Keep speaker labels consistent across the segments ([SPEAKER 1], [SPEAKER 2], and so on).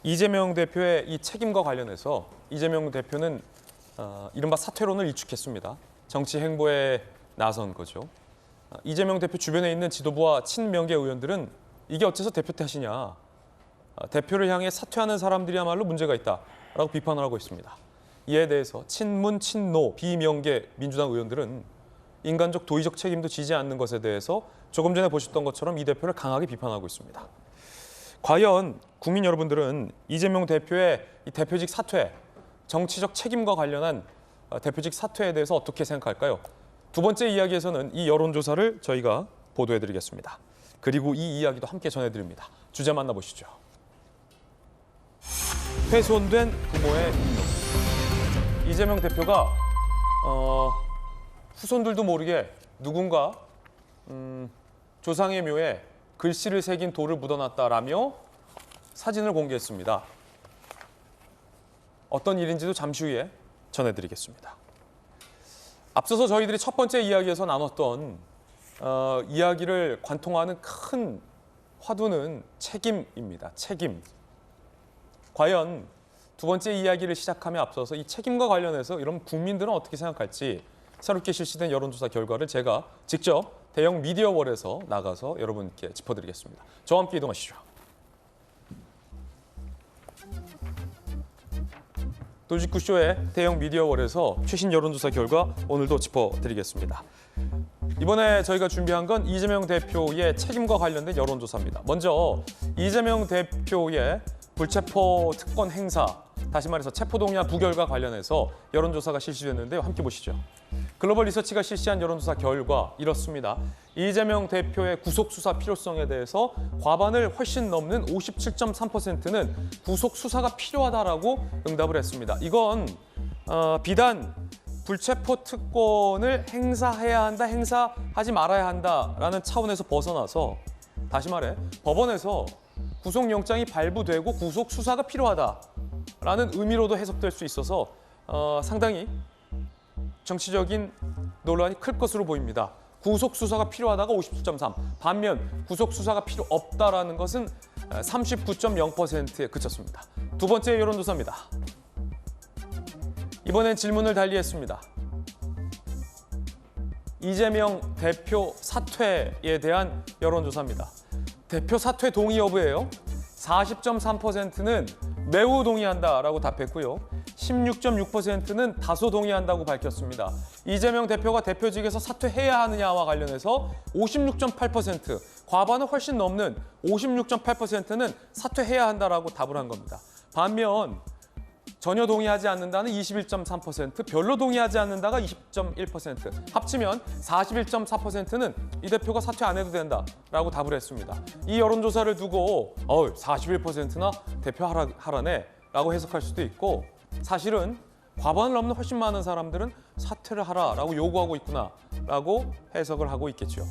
[SPEAKER 1] 이재명 대표의 이 책임과 관련해서 이재명 대표는 이른바 사퇴론을 일축했습니다. 정치 행보에 나선 거죠. 이재명 대표 주변에 있는 지도부와 친명계 의원들은 이게 어째서 대표 탓이냐. 대표를 향해 사퇴하는 사람들이야말로 문제가 있다라고 비판을 하고 있습니다. 이에 대해서 친문, 친노, 비명계 민주당 의원들은 인간적 도의적 책임도 지지 않는 것에 대해서 조금 전에 보셨던 것처럼 이 대표를 강하게 비판하고 있습니다. 과연 국민 여러분들은 이재명 대표의 이 대표직 사퇴, 정치적 책임과 관련한 대표직 사퇴에 대해서 어떻게 생각할까요? 두 번째 이야기에서는 이 여론조사를 저희가 보도해드리겠습니다. 그리고 이 이야기도 함께 전해드립니다. 주제 만나보시죠. 훼손된 부모의 인용. 이재명 대표가 후손들도 모르게 누군가 조상의 묘에 글씨를 새긴 돌을 묻어놨다라며 사진을 공개했습니다. 어떤 일인지도 잠시 후에 전해드리겠습니다. 앞서서 저희들이 첫 번째 이야기에서 나눴던 이야기를 관통하는 큰 화두는 책임입니다. 책임. 과연 두 번째 이야기를 시작함에 앞서서 이 책임과 관련해서 이런 국민들은 어떻게 생각할지 새롭게 실시된 여론조사 결과를 제가 직접 대형 미디어월에서 나가서 여러분께 짚어드리겠습니다. 저와 함께 이동하시죠. 돌직구쇼의 대형 미디어월에서 최신 여론조사 결과 오늘도 짚어드리겠습니다. 이번에 저희가 준비한 건 이재명 대표의 책임과 관련된 여론조사입니다. 먼저 이재명 대표의 불체포 특권 행사, 다시 말해서 체포동의안 부결과 관련해서 여론조사가 실시됐는데요. 함께 보시죠. 글로벌 리서치가 실시한 여론조사 결과 이렇습니다. 이재명 대표의 구속수사 필요성에 대해서 과반을 훨씬 넘는 57.3%는 구속수사가 필요하다라고 응답을 했습니다. 이건 비단 불체포 특권을 행사해야 한다, 행사하지 말아야 한다라는 차원에서 벗어나서 다시 말해 법원에서 구속영장이 발부되고 구속수사가 필요하다라는 의미로도 해석될 수 있어서 상당히 정치적인 논란이 클 것으로 보입니다. 구속수사가 필요하다가 59.3, 반면 구속수사가 필요 없다라는 것은 39.0%에 그쳤습니다. 두 번째 여론조사입니다. 이번엔 질문을 달리했습니다. 이재명 대표 사퇴에 대한 여론조사입니다. 대표 사퇴 동의 여부예요. 40.3%는 매우 동의한다라고 답했고요. 16.6%는 다소 동의한다고 밝혔습니다. 이재명 대표가 대표직에서 사퇴해야 하느냐와 관련해서 56.8%, 과반을 훨씬 넘는 56.8%는 사퇴해야 한다라고 답을 한 겁니다. 반면 전혀 동의하지 않는다는 21.3%, 별로 동의하지 않는다가 20.1%, 합치면 41.4%는 이 대표가 사퇴 안 해도 된다라고 답을 했습니다. 이 여론조사를 두고 41%나 대표 하라네 라고 해석할 수도 있고 사실은 과반을 넘는 훨씬 많은 사람들은 사퇴를 하라라고 요구하고 있구나라고 해석을 하고 있겠죠.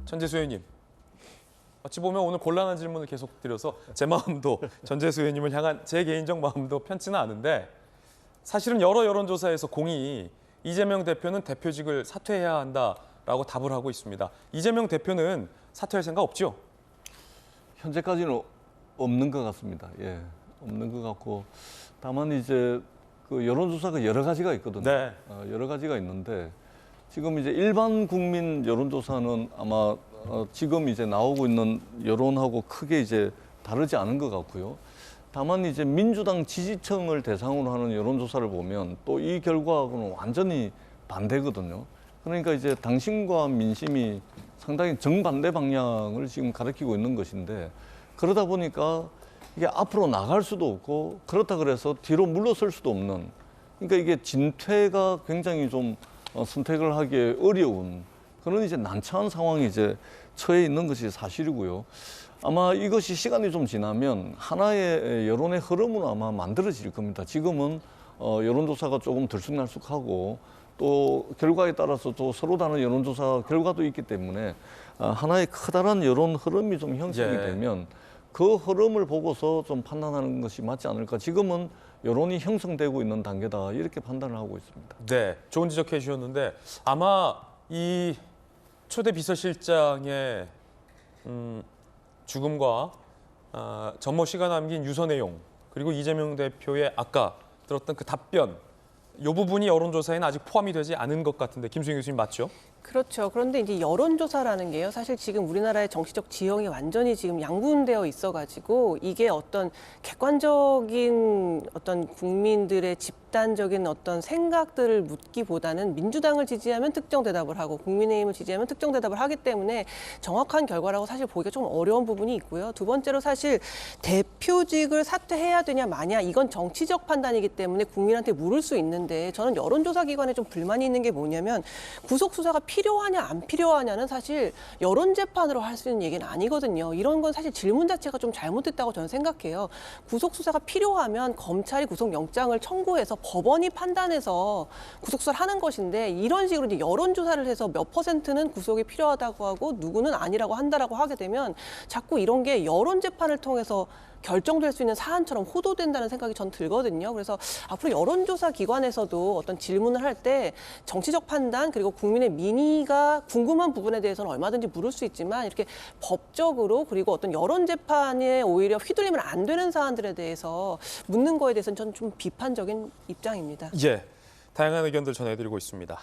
[SPEAKER 1] 전재수 의원님. 어찌 보면 오늘 곤란한 질문을 계속 드려서 제 마음도 전재수 의원님을 향한 제 개인적 마음도 편치는 않은데 사실은 여러 여론조사에서 공이 이재명 대표는 대표직을 사퇴해야 한다라고 답을 하고 있습니다. 이재명 대표는 사퇴할 생각 없죠?
[SPEAKER 2] 현재까지는 없는 것 같습니다. 예, 없는 것 같고 다만 이제 그 여론조사가 여러 가지가 있거든요.
[SPEAKER 1] 네.
[SPEAKER 2] 여러 가지가 있는데 지금 이제 일반 국민 여론조사는 아마 지금 이제 나오고 있는 여론하고 크게 이제 다르지 않은 것 같고요. 다만 이제 민주당 지지층을 대상으로 하는 여론조사를 보면 또 이 결과하고는 완전히 반대거든요. 그러니까 이제 당심과 민심이 상당히 정반대 방향을 지금 가리키고 있는 것인데 그러다 보니까 이게 앞으로 나갈 수도 없고 그렇다 그래서 뒤로 물러설 수도 없는 그러니까 이게 진퇴가 굉장히 좀 선택을 하기 어려운 그런 이제 난처한 상황이 이제 처해 있는 것이 사실이고요. 아마 이것이 시간이 좀 지나면 하나의 여론의 흐름으로 아마 만들어질 겁니다. 지금은 여론조사가 조금 들쑥날쑥하고 또 결과에 따라서 또 서로 다른 여론조사 결과도 있기 때문에 하나의 커다란 여론 흐름이 좀 형성이 되면 그 흐름을 보고서 좀 판단하는 것이 맞지 않을까. 지금은 여론이 형성되고 있는 단계다 이렇게 판단을 하고 있습니다.
[SPEAKER 1] 네, 좋은 지적해 주셨는데 아마 이 초대 비서실장의 죽음과 전모 씨가 남긴 유서 내용 그리고 이재명 대표의 아까 들었던 그 답변 이 부분이 여론조사에는 아직 포함이 되지 않은 것 같은데 김수영 교수님 맞죠?
[SPEAKER 3] 그렇죠. 그런데 이제 여론조사라는 게요. 사실 지금 우리나라의 정치적 지형이 완전히 지금 양분되어 있어가지고 이게 어떤 객관적인 어떤 국민들의 집단적인 어떤 생각들을 묻기보다는 민주당을 지지하면 특정 대답을 하고 국민의힘을 지지하면 특정 대답을 하기 때문에 정확한 결과라고 사실 보기가 좀 어려운 부분이 있고요. 두 번째로 사실 대표직을 사퇴해야 되냐 마냐 이건 정치적 판단이기 때문에 국민한테 물을 수 있는데 저는 여론조사 기관에 좀 불만이 있는 게 뭐냐면 구속수사가 필요하냐 안 필요하냐는 사실 여론재판으로 할 수 있는 얘기는 아니거든요. 이런 건 사실 질문 자체가 좀 잘못됐다고 저는 생각해요. 구속수사가 필요하면 검찰이 구속영장을 청구해서 법원이 판단해서 구속수사를 하는 것인데 이런 식으로 이제 여론조사를 해서 몇 %는 구속이 필요하다고 하고 누구는 아니라고 한다라고 하게 되면 자꾸 이런 게 여론재판을 통해서 결정될 수 있는 사안처럼 호도된다는 생각이 전 들거든요. 그래서 앞으로 여론조사 기관에서도 어떤 질문을 할 때 정치적 판단 그리고 국민의 민의가 궁금한 부분에 대해서는 얼마든지 물을 수 있지만 이렇게 법적으로 그리고 어떤 여론재판에 오히려 휘둘리면 안 되는 사안들에 대해서 묻는 거에 대해서는 저는 좀 비판적인 입장입니다.
[SPEAKER 1] 예, 다양한 의견들 전해드리고 있습니다.